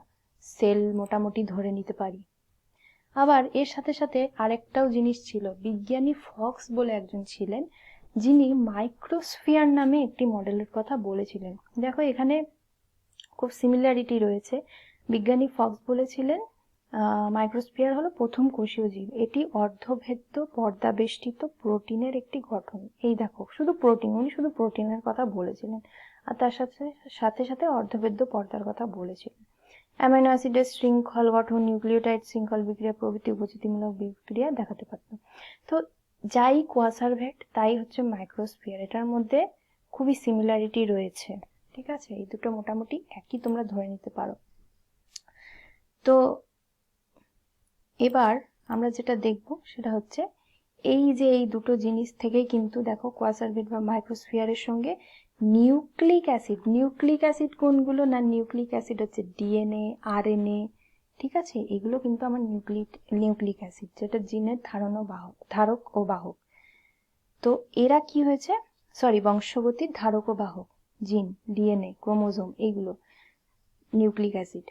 সেল মোটামুটি ধরে নিতে পারি। আবার এর সাথে সাথে আরেকটাও জিনিস ছিল, বিজ্ঞানী ফক্স বলে একজন ছিলেন, যিনি মাইক্রোস্ফিয়ার নামে একটি মডেলের কথা বলেছিলেন। দেখো এখানে খুব সিমিলারিটি রয়েছে। বিজ্ঞানী ফক্স বলেছিলেন মাইক্রোস্ফিয়ার হলো প্রথম কোষীয় জীব, এটি অর্ধভেদ্য পর্দাবেষ্টিত প্রোটিনের একটি গঠন। এই দেখো শুধু প্রোটিন, উনি শুধু প্রোটিনের কথা বলেছিলেন, আর তার সাথে সাথে সাথে অর্ধভেদ্য পর্দার কথা বলেছিলেন। অ্যামাইনো অ্যাসিডের শৃঙ্খল গঠন, নিউক্লিওটাইড শৃঙ্খল বিক্রিয়া প্রভৃতি উপস্থিতিমূলক বিক্রিয়া দেখাতে পারত। তো যাই কোয়াসারভেট তাই হচ্ছে মাইক্রোস্ফিয়ার, এটার মধ্যে খুবই সিমিলারিটি রয়েছে। ঠিক আছে, এই দুটো মোটামুটি একই, তোমরা ধরে নিতে পারো। তো এবার আমরা যেটা দেখব সেটা হচ্ছে এই যে এই দুটো জিনিস থেকেই কিন্তু দেখো কোয়াসারভেট বা মাইক্রোস্ফিয়ারের সঙ্গে নিউক্লিক অ্যাসিড কোনগুলো না, নিউক্লিক অ্যাসিড হচ্ছে ডিএনএ, আরএনএ। ঠিক আছে, এগুলো কিন্তু আমার নিউক্লিক অ্যাসিড, যেটা জিনের ধারক ও বাহক। তো এরা কি হয়েছে, বংশগতির ধারক ও বাহক, জিন, ডিএনএ, ক্রোমোজোম, এইগুলো নিউক্লিক অ্যাসিড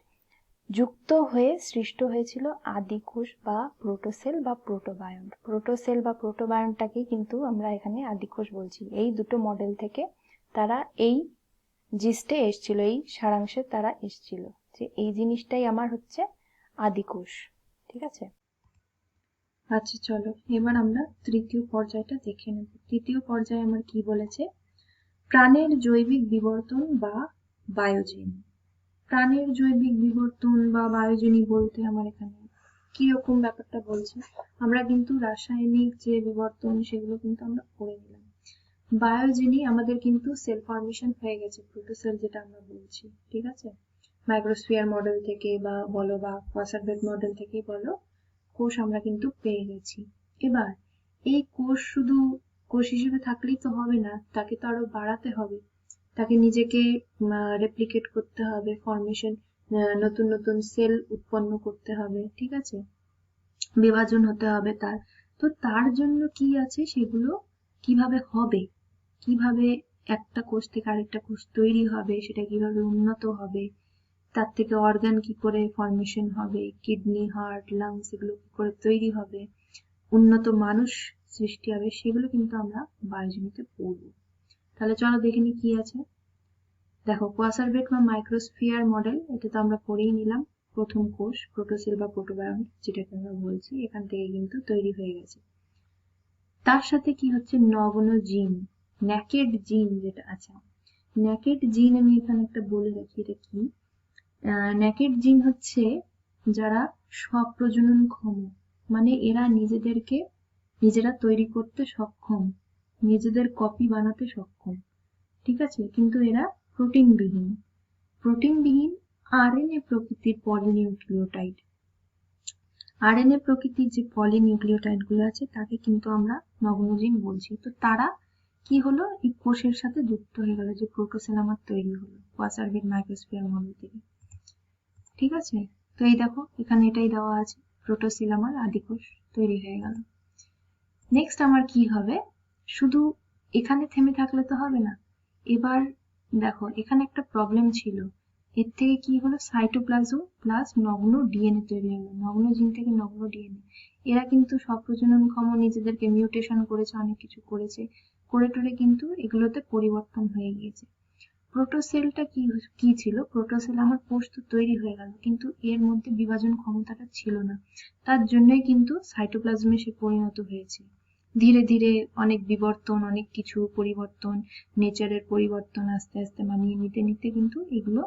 যুক্ত হয়ে সৃষ্ট হয়েছিল আদিকোষ বা প্রোটোসেল বা প্রোটোবায়ন্ট। প্রোটোসেল বা প্রোটোবায়ন্টটাকেই কিন্তু আমরা এখানে আদিকোষ বলছি। এই দুটো মডেল থেকে তারা এই জিস্টে এসছিল, এই সারাংশে তারা এসছিল যে এই জিনিসটাই আমার হচ্ছে আদিকোষ। ঠিক আছে, আচ্ছা চলো এবার আমরা তৃতীয় পর্যায়টা দেখে নেব। তৃতীয় পর্যায়ে আমার কি বলেছে, প্রাণের জৈবিক বিবর্তন বা বায়োজেন। প্রাণের জৈবিক বিবর্তন বা বায়োজেনি বলতে আমার এখানে কিরকম ব্যাপারটা বলছে, আমরা কিন্তু রাসায়নিক যে বিবর্তন সেগুলো কিন্তু আমরা পড়ে নিলাম। বায়োজেনি আমাদের কিন্তু সেল ফর্মেশন হয়ে গেছে, প্রোটোসেল যেটা আমরা বলছি। ঠিক আছে, মাইক্রোস্ফিয়ার মডেল থেকে বা বলো বা কোয়াসারভেট মডেল থেকে বলো, কোষ আমরা কিন্তু পেয়ে গেছি। এবার এই কোষ শুধু কোষ হিসেবে থাকলেই তো হবে না, তাকে তো আরো বাড়াতে হবে, তাকে নিজেকে রেপ্লিকেট করতে হবে, ফর্মেশন, নতুন নতুন সেল উৎপন্ন করতে হবে। ঠিক আছে, বিভাজন হতে হবে তার। তো তার জন্য কি আছে, সেগুলো কিভাবে হবে, কিভাবে একটা কোষ থেকে আরেকটা কোষ তৈরি হবে, সেটা কিভাবে উন্নত হবে, তার থেকে অর্গান কি করে ফর্মেশন হবে, কিডনি, হার্ট, লাংস এগুলো কি করে তৈরি হবে, উন্নত মানুষ সৃষ্টি হবে, সেগুলো কিন্তু আমরা বায়োজেনিতে পড়বো। তাহলে চলো দেখে নি কি আছে। দেখো কোয়াসারভেট বা মাইক্রোস্ফিয়ার মডেল, এটা তো আমরা পড়েই নিলাম। প্রথম কোষ প্রোটোসেল বা প্রোটোবায়ন্ট যেটাকে আমরা বলছি, এখান থেকে কিন্তু তৈরি হয়ে গেছে। তার সাথে কি হচ্ছে, নগ্ন জিন, ন্যাকেড জিন যেটা আছে। ন্যাকেড জিন আমি এখানে একটা বলে রাখি, এটা কি, ন্যাকেড জিন হচ্ছে যারা স্বপ্রজননক্ষম, মানে এরা নিজেরা তৈরি করতে সক্ষম, নিজেদের কপি বানাতে সক্ষম। ঠিক আছে, কিন্তু এরা প্রোটিনবিহীন আরএনএ প্রকৃতির পলিনিউক্লিওটাইড। আরএনএ প্রকৃতির যে পলিনিউক্লিওটাইড গুলো আছে তাকে কিন্তু আমরা নগ্ন জিন বলছি। তো তারা কি হলো, এই কোষের সাথে যুক্ত হয়ে গেল, যে প্রোটোসেল আমার তৈরি হলো ওয়াসারভিট মাইক্রোস্ফিয়ার মডেল থেকে। ঠিক আছে, তো এই দেখো এখানে এটাই দেওয়া আছে, প্রোটোসেল আমার আদিকোষ তৈরি হয়ে গেল। নেক্সট আমার কি হবে, শুধু এখানে থেমে থাকলে তো হবে না, এবার দেখো এখানে একটা প্রবলেম ছিল, এর থেকে কি হলো, সাইটোপ্লাজম প্লাস নগ্ন ডিএনএ তৈরি হলো, নগ্ন জিন থেকে নগ্ন ডিএনএ। এরা কিন্তু স্বপ্রজননক্ষম, নিজেদেরকে মিউটেশন করেছে, অনেক কিছু করেছে, করে টোরে কিন্তু এগুলোতে পরিবর্তন হয়ে গিয়েছে। প্রোটোসেলটা কি ছিল, প্রোটোসেল আমার কোষ তো তৈরি হয়ে গেল, কিন্তু এর মধ্যে বিভাজন ক্ষমতাটা ছিল না, তার জন্যই কিন্তু সাইটোপ্লাজমে সে পরিণত হয়েছে। ধীরে ধীরে অনেক বিবর্তন, অনেক কিছু পরিবর্তন, নেচারের পরিবর্তন আস্তে আস্তে মানিয়ে নিতে নিতে কিন্তু এগুলো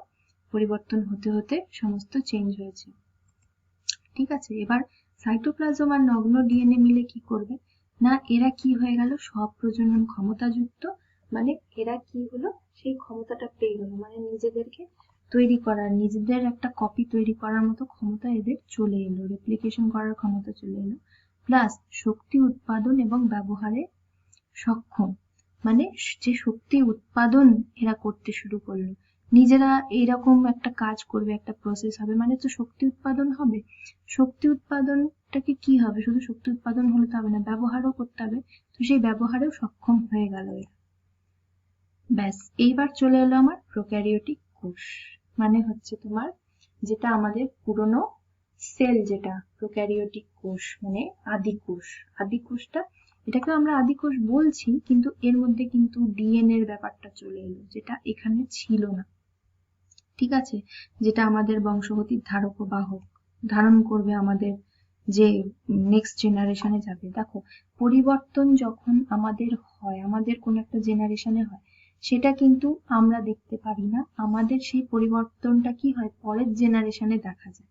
পরিবর্তন হতে হতে সমস্ত চেঞ্জ হয়েছে। ঠিক আছে, এবার সাইটোপ্লাজম আর নগ্ন ডিএনএ মিলে কি করবে না, এরা কি হয়ে গেল, স্বপ্রজনন ক্ষমতাযুক্ত, মানে এরা কি হলো, সেই ক্ষমতাটা পেয়ে গেল, মানে নিজেদেরকে তৈরি করার, নিজেদের একটা কপি তৈরি করার মতো ক্ষমতা এদের চলে এলো, রেপ্লিকেশন করার ক্ষমতা চলে এলো, প্লাস শক্তি উৎপাদন এবং ব্যবহারে সক্ষম, মানে যে শক্তি উৎপাদন এরা করতে শুরু করলো, নিজেরা এইরকম একটা কাজ করবে, একটা প্রসেস হবে, মানে তো শক্তি উৎপাদন হবে। শক্তি উৎপাদনটাকে কি হবে, শুধু শক্তি উৎপাদন হলে তো হবে না, ব্যবহারও করতে হবে, তো সেই ব্যবহারেও সক্ষম হয়ে গেল এরা। ব্যাস, এইবার চলে এলো আমার প্রোক্যারিওটিক কোষ, মানে হচ্ছে তোমার যেটা আমাদের পুরনো সেল, যেটা প্রোক্যারিওটিক কোষ মানে আদিকোষ। আদিকোষটা, এটাকে আমরা আদিকোষ বলছি, কিন্তু এর মধ্যে কিন্তু ডিএনএ এর ব্যাপারটা চলে এলো, যেটা এখানে ছিল না। ঠিক আছে, যেটা আমাদের বংশগতির ধারক ও বাহক, ধারণ করবে আমাদের যে নেক্সট জেনারেশনে যাবে। দেখো, পরিবর্তন যখন আমাদের হয়, আমাদের কোন একটা জেনারেশনে হয়, সেটা কিন্তু আমরা দেখতে পারি না, আমাদের সেই পরিবর্তনটা কি হয়, পরের জেনারেশনে দেখা যায়।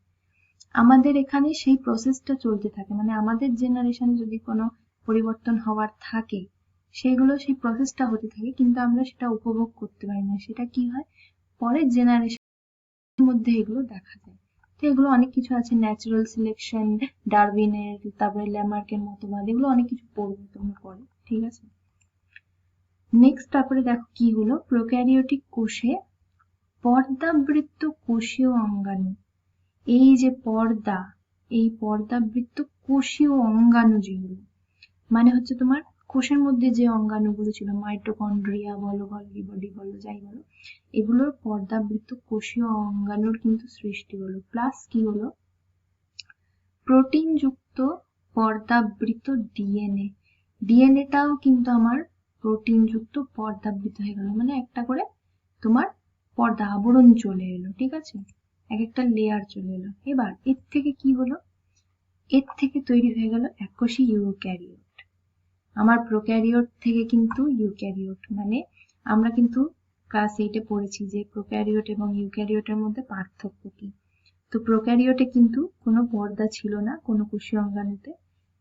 আমাদের এখানে সেই প্রসেসটা চলতে থাকে, মানে আমাদের জেনারেশনে যদি কোনো পরিবর্তন হওয়ার থাকে, সেগুলো সেই প্রসেসটা হতে থাকে, কিন্তু আমরা সেটা উপভোগ করতে পারি না, সেটা কি হয়, পরের জেনারেশনের মধ্যে এগুলো দেখা যায়। তো এগুলো অনেক কিছু আছে, ন্যাচারাল সিলেকশন, ডারউইনের, তারপরে ল্যামার্কের মতবাদ, এগুলো অনেক কিছু পড়বে তোমরা পরে। ঠিক আছে, নেক্সট তারপরে দেখো কি হলো, প্রোক্যারিওটিক কোষে পর্দাবৃত্ত কোষীয় অঙ্গাণু, এই যে পর্দা, এই পর্দাবৃত্ত কোষীয় অঙ্গাণু যেগুলো, মানে হচ্ছে তোমার কোষের মধ্যে যে অঙ্গাণুগুলো ছিল, মাইটোকন্ড্রিয়া বলো, গলগি বডি বলো, যাই বলো, এগুলোর পর্দাবৃত্ত কোষীয় অঙ্গাণুর কিন্তু সৃষ্টি হলো, প্লাস কি হলো, প্রোটিন যুক্ত পর্দাবৃত ডিএনএ, ডিএনএটাও কিন্তু আমার প্রোটিন যুক্ত পর্দাবৃত হয়ে গেল, মানে একটা করে তোমার পর্দা আবরণ চলে এলো। ঠিক আছে, এক একটা লেয়ার চলে এলো। এবার এর থেকে কি হলো, এর থেকে তৈরি হয়ে গেল এককোষী ইউক্যারিওট। আমার প্রোক্যারিওট থেকে কিন্তু ইউক্যারিওট, মানে আমরা কিন্তু ক্লাস 8-এ পড়েছি যে প্রোক্যারিওট এবং ইউক্যারিওটের মধ্যে পার্থক্য কি। তো প্রোক্যারিওটে কিন্তু কোনো পর্দা ছিল না কোনো কোষীয় অঙ্গাণুতে,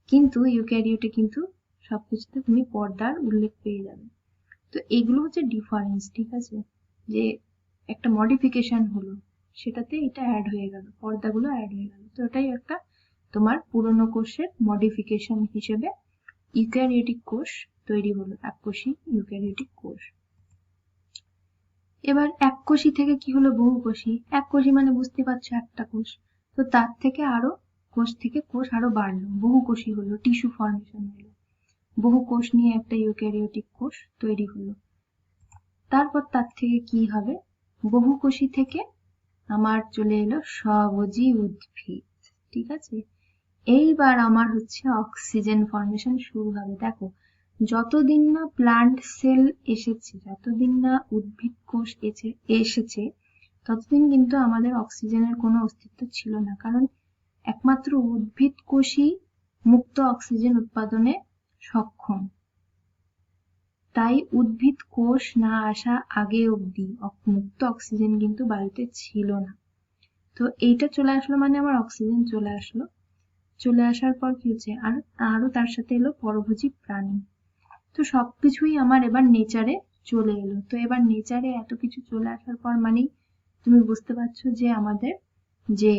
কিন্তু ইউক্যারিওটে কিন্তু সবকিছুতে তুমি পর্দার উল্লেখ পেয়ে যাবে। তো এগুলো হচ্ছে ডিফারেন্স। ঠিক আছে, যে একটা মডিফিকেশন হলো, সেটাতে এটা অ্যাড হয়ে গেল, পর্দাগুলো অ্যাড হয়ে গেল, তো এটাই একটা তোমার পুরনো কোষের মডিফিকেশন হিসেবে ইউক্যারিওটিক কোষ তৈরি হলো, এককোষী ইউক্যারিওটিক কোষ। এবার এককোষী থেকে কি হলো, বহুকোষী। এককোষী মানে বুঝতে পারছো একটা কোষ, তো তার থেকে আরো কোষ থেকে কোষ আরো বাড়লো, বহুকোষী হলো, টিস্যু ফর্মেশন হলো, বহু কোষ নিয়ে একটা ইউক্যারিওটিক কোষ তৈরি হলো। তারপর তার থেকে কি হবে, বহুকোষী থেকে আমার চলে এলো স্বভোজী উদ্ভিদ। ঠিক আছে, এইবার আমার হচ্ছে অক্সিজেন ফর্মেশন শুরু হবে। দেখো, যতদিন না প্লান্ট সেল এসেছে, যতদিন না উদ্ভিদ কোষ এসেছে, ততদিন কিন্তু আমাদের অক্সিজেনের কোনো অস্তিত্ব ছিল না, কারণ একমাত্র উদ্ভিদ কোষই মুক্ত অক্সিজেন উৎপাদনে সক্ষম। তাই উদ্ভিদ কোষ না আসা আগে অবধি মুক্ত অক্সিজেন কিন্তু বায়ুতে ছিল না। তো এইটা চলে আসলো, মানে আমার অক্সিজেন চলে আসলো, চলে আসার পর কি হচ্ছে, আরো তার সাথে এলো পরভোজী প্রাণী। তো সবকিছুই আমার এবার নেচারে চলে এলো। তো এবার নেচারে এত কিছু চলে আসার পর মানেই তুমি বুঝতে পারছো যে আমাদের যে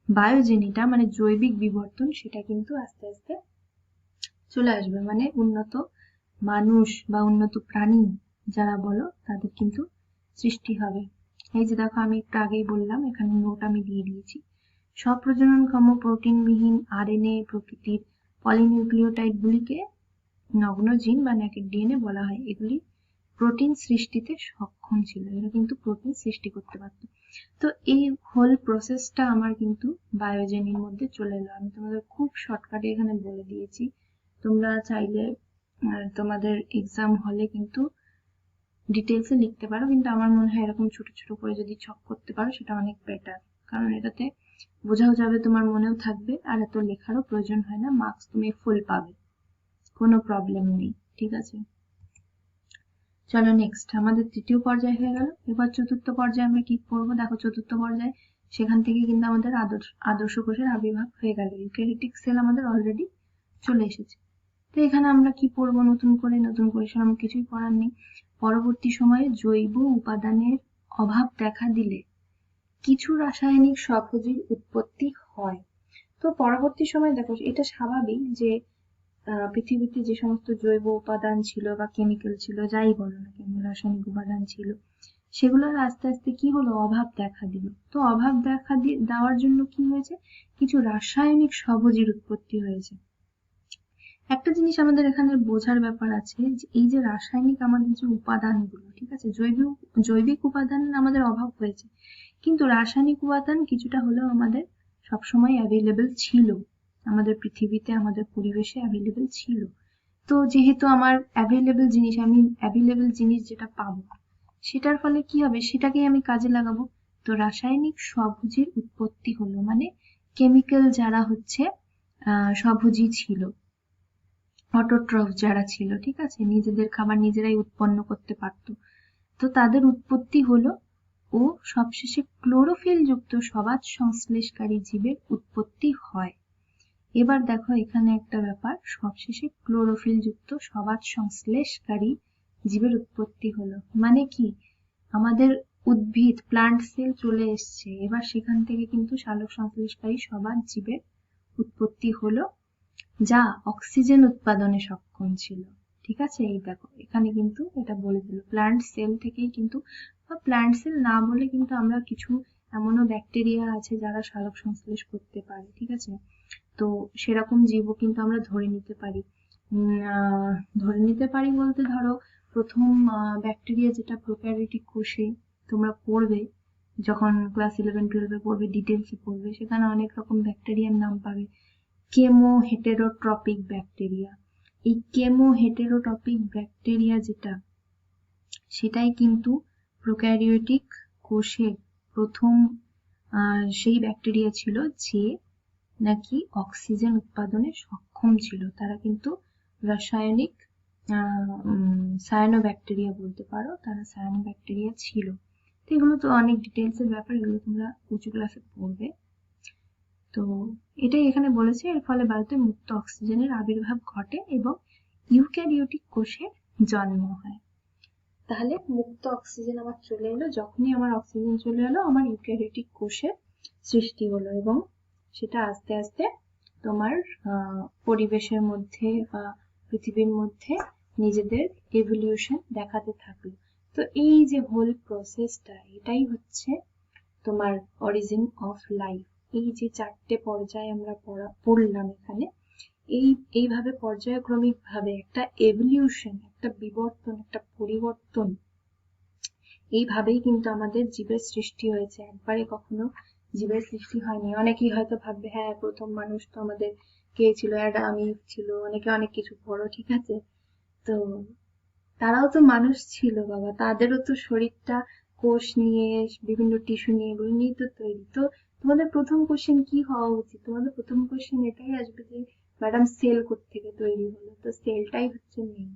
বায়োজেনিটা মানে জৈবিক বিবর্তন সেটা কিন্তু আস্তে আস্তে চলে আসবে, মানে উন্নত মানুষ বা উন্নত প্রাণী যারা বলো তাদের কিন্তু সৃষ্টি হবে। এই যে দেখো আমি একটু আগেই বললাম, এখানে নোট আমি দিয়ে দিয়েছি, স্বপ্রজননক্ষম প্রোটিনবিহীন আরএনএ প্রকৃতির পলিনিউক্লিওটাইড গুলিকে নগ্ন জিন বা নেকেড ডিএনএ বলা হয়। এগুলি প্রোটিন সৃষ্টিতে সক্ষম ছিল, এরা কিন্তু প্রোটিন সৃষ্টি করতে পারত। তো এই হোল প্রসেসটা আমার কিন্তু বায়োজেনির মধ্যে চলে এলো। আমি তোমাদের খুব শর্টকাটে এখানে বলে দিয়েছি, তোমরা চাইলে তোমাদের এক্সাম হলে কিন্তু ডিটেলসে লিখতে পারো, কিন্তু আমার মনে হয় এরকম ছোট ছোট করে যদি ছক করতে পারো সেটা অনেক বেটার, কারণ এটাতে বোঝাও যাবে, তোমার মনেও থাকবে, আর এত লেখারও প্রয়োজন হয় না, মার্কস তুমি ফুল পাবে, কোনো প্রবলেম নেই। ঠিক আছে, চলো নেক্সট আমাদের তৃতীয় পর্যায় হয়ে গেল। এবার চতুর্থ পর্যায়ে আমরা কি করবো দেখো, চতুর্থ পর্যায়ে সেখান থেকে কিন্তু আমাদের আদর্শ কোষের আবির্ভাব হয়ে গেল, ইউক্যারিওটিক সেল আমাদের অলরেডি চলে এসেছে। তো এখানে আমরা কি পড়বো নতুন করে সেরকম কিছুই পড়ার নেই। পরবর্তী সময়ে জৈব উপাদানের অভাব দেখা দিলে কিছু রাসায়নিক স্বভোজীর উৎপত্তি হয়। তো পরবর্তী সময় দেখো, এটা স্বাভাবিক যে পৃথিবীতে যে সমস্ত জৈব উপাদান ছিল বা কেমিক্যাল ছিল, যাই বলো না কেন, রাসায়নিক উপাদান ছিল, সেগুলোর আস্তে আস্তে কি হলো, অভাব দেখা দিল। তো অভাব দেখা দেওয়ার জন্য কি হয়েছে, কিছু রাসায়নিক স্বভোজীর উৎপত্তি হয়েছে। একটা জিনিস আমাদের এখানে বোঝার ব্যাপার আছে, যে এই যে রাসায়নিক আমাদের যে উপাদানগুলো, ঠিক আছে, জৈবিক উপাদান আমাদের অভাব হয়েছে, কিন্তু রাসায়নিক উপাদান কিছুটা হলেও আমাদের সবসময় অ্যাভেলেবেল ছিল, আমাদের পৃথিবীতে আমাদের পরিবেশে অ্যাভেলেবেল ছিল। তো যেহেতু আমার অ্যাভেলেবেল জিনিস যেটা পাবো, সেটার ফলে কি হবে, সেটাকেই আমি কাজে লাগাবো। তো রাসায়নিক স্বভোজীর উৎপত্তি হলো, মানে কেমিক্যাল যারা হচ্ছে স্বভোজী ছিল, অটোট্রফ যারা ছিল, ঠিক আছে, নিজেদের খাবার নিজেরাই উৎপন্ন করতে পারতো, তো তাদের উৎপত্তি হলো, ও সবশেষে ক্লোরোফিল যুক্ত সবাত সংশ্লেষকারী জীবের উৎপত্তি হয়। এবার দেখো এখানে একটা ব্যাপার, সবশেষে ক্লোরোফিল যুক্ত সবাত সংশ্লেষকারী জীবের উৎপত্তি হলো, মানে কি, আমাদের উদ্ভিদ প্লান্ট সেল চলে এসছে, এবার সেখান থেকে কিন্তু সালোক সংশ্লেষকারী সবাত জীবের উৎপত্তি হলো, যা অক্সিজেন উৎপাদনে সক্ষম ছিল। ঠিক আছে, এই দেখো এখানে কিন্তু এটা বলে দিল, প্ল্যান্ট সেল থেকেই কিন্তু, বা প্ল্যান্ট সেল না বলে কিন্তু আমরা কিছু এমনও ব্যাকটেরিয়া আছে যারা সালোক সংশ্লেষ করতে পারে, ঠিক আছে, তো সেরকম জীবও কিন্তু আমরা ধরে নিতে পারি। ধরে নিতে পারি বলতে ধরো, প্রথম ব্যাকটেরিয়া যেটা প্রোক্যারিওটিক কোষে তোমরা পড়বে, যখন ক্লাস 11-12 পড়বে, ডিটেলসে পড়বে, সেখানে অনেক রকম ব্যাকটেরিয়ার নাম পাবে। কেমোহেটেরোট্রপিক ব্যাকটেরিয়া, এই কেমোহেটেরোট্রপিক ব্যাকটেরিয়া যেটা, সেটাই কিন্তু প্রোক্যারিওটিক কোষের প্রথম সেই ব্যাকটেরিয়া ছিল যে নাকি অক্সিজেন উৎপাদনে সক্ষম ছিল। তারা কিন্তু রাসায়নিক সায়ানোব্যাকটেরিয়া বলতে পারো, তারা সায়ানোব্যাকটেরিয়া ছিল। তো এগুলো তো অনেক ডিটেলসের ব্যাপার, এগুলো তোমরা উঁচু ক্লাসে পড়বে। তো এটাই এখানে বলেছে, এর ফলে বায়ুতে মুক্ত অক্সিজেনের আবির্ভাব ঘটে এবং ইউক্যারিওটিক কোষের জন্ম হয়। তাহলে মুক্ত অক্সিজেন আমার চলে এলো, যখনই আমার অক্সিজেন চলে এলো, আমার ইউক্যারিওটিক কোষের সৃষ্টি হলো, এবং সেটা আস্তে আস্তে তোমার পরিবেশের মধ্যে বা পৃথিবীর মধ্যে নিজেদের এভলিউশন দেখাতে থাকলো। তো এই যে হোল প্রসেসটা, এটাই হচ্ছে তোমার অরিজিন অফ লাইফ। এই যে চারটে পর্যায়ে আমরা পড়লাম এখানে, এইভাবে পর্যায়ক্রমিক ভাবে একটা এভলিউশন, একটা বিবর্তন, একটা পরিবর্তন, এইভাবেই কিন্তু আমাদের জীবের সৃষ্টি হয়েছে, একবারে কখনো জীবের সৃষ্টি হয়নি। অনেকেই হয়তো ভাববে, হ্যাঁ প্রথম মানুষ তো আমাদের কে ছিল, অ্যাডাম ইভ ছিল, অনেকে অনেক কিছু পড়ো, ঠিক আছে, তো তারাও তো মানুষ ছিল বাবা, তাদেরও তো শরীরটা কোষ নিয়ে, বিভিন্ন টিস্যু নিয়ে, এগুলো নিয়েই তো তৈরি। তো তোমাদের প্রথম কোশ্চেন কি হওয়া উচিত, তোমাদের প্রথম কোশ্চেন এটাই আসবে যে ম্যাডাম সেল কোত্থেকে তৈরি হলো। তো সেলটাই হচ্ছে মেইন,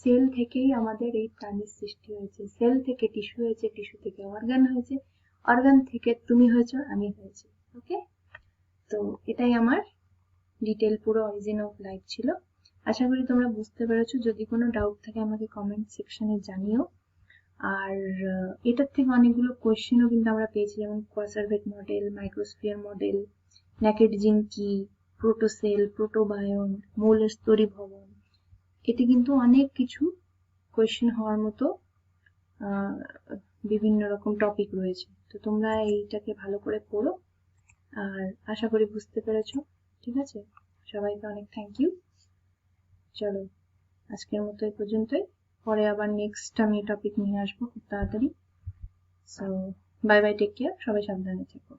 সেল থেকেই আমাদের এই প্রাণীর সৃষ্টি হয়েছে, সেল থেকে টিস্যু হয়েছে, টিস্যু থেকে অর্গান হয়েছে, অর্গান থেকে তুমি হয়েছো, আমি হয়েছি। ওকে, তো এটাই আমার ডিটেল পুরো অরিজিন অফ লাইফ ছিল। আশা করি তোমরা বুঝতে পেরেছো, যদি কোনো ডাউট থাকে আমাকে কমেন্ট সেকশনে জানিও। আর এটার থেকে অনেকগুলো কোয়েশ্চেনও কিন্তু আমরা পেয়েছি, যেমন coacervate model, microsphere model, naked জিন কি, প্রোটোসেল, প্রোটোবায়ন, মৌলের স্তরীভবন, এতে কিন্তু অনেক কিছু কোয়েশ্চেন হওয়ার মতো বিভিন্ন রকম টপিক রয়েছে। তো তোমরা এইটাকে ভালো করে পড়ো, আর আশা করি বুঝতে পেরেছো। ঠিক আছে, সবাইকে অনেক থ্যাংক ইউ। চলো আজকের মতো এই পর্যন্তই, পরে আবার নেক্সট আমি টপিক নিয়ে আসবো খুব তাড়াতাড়ি। So bye bye, take care, সবাই সাবধানে থেকো।